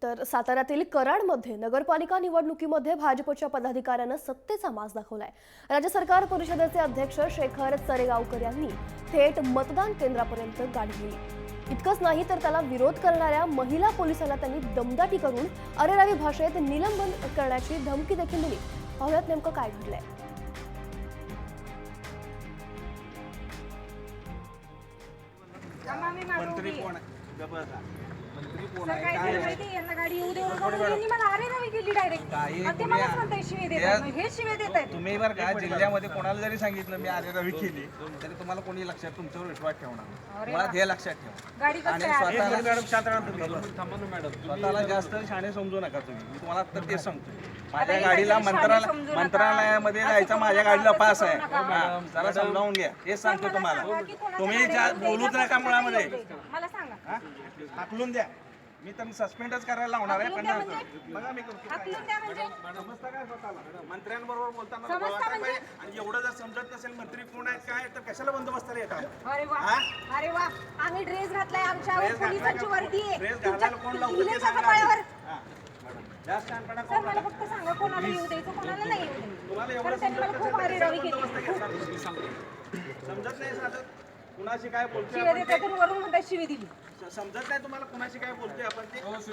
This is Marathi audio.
तर साताऱ्यातील कराडमध्ये नगरपालिका निवडणुकीमध्ये भाजपच्या पदाधिकाऱ्यांना सत्तेचा माज दाखवलाय। राज्य सरकार परिषदेचे अध्यक्ष शेखर चरेगावकर यांनी थेट मतदान केंद्रापर्यंत गाडी नेली। इतकंच नाही तर त्याला विरोध करणाऱ्या महिला पोलिसांना त्यांनी दमदाटी करून अरेरावी भाषेत निलंबन करण्याची धमकी देखील दिली। पाहूयात नेमकं काय घडलंय। मंत्री कोण मंत्री कोण आहे काय माहिती यांना गाडी येऊ देऊ नका यांनी मला अरेरावी केली डायरेक्ट ते मला म्हणताय शिवे देतात हे शिवे देतात तुम्ही बरं का जिल्ह्यामध्ये कोणाला जरी सांगितलं मी अरेरावी केली तरी तुम्हाला कोणी लक्षात तुमच्यावर विश्वास ठेवणार मला हे लक्षात ठेवा गाडी आणि स्वतःला मॅडम शांत राहा तुम्ही स्वतःला जास्त शाणे समजू नका तुम्ही मी तुम्हाला आता तेच सांगतो माझ्या गाडीला मंत्रालयामध्ये जायचा माझ्या गाडीला पास आहे जरा समजावून घ्या हेच सांगतो तुम्हाला तुम्ही बोलूच नका मुळामध्ये मला सांगा हाकलून द्या मी तर सस्पेंडच करायला लावणार आहे पण बघा मी हाकलून द्या म्हणजे समजता काय स्वतःला मंत्र्यांबरोबर बोलताना आणि एवढं जर समजत नसेल मंत्री कोण आहे काय तर कशाला बंदोबस्ताला येतात अरे वा आम्ही ड्रेस घातलाय आमच्यावर पोलिसांची वर्दी आहे ड्रेस घालायला कोण लावतं ते सांगा जास्त शहाणपणा सर मला फक्त सांगा कोणाला येऊ द्यायचं कोणाला नाही येऊ द्यायचं तुम्हाला एवढं त्यांनी खूप अरेरावी केली समजत नाही साधं कुणाशी काय बोलतोय शिवे देतात वरून म्हणतात शिवे दिली समजत नाही तुम्हाला कुणाशी काय बोलतोय आपण ते कोणाशी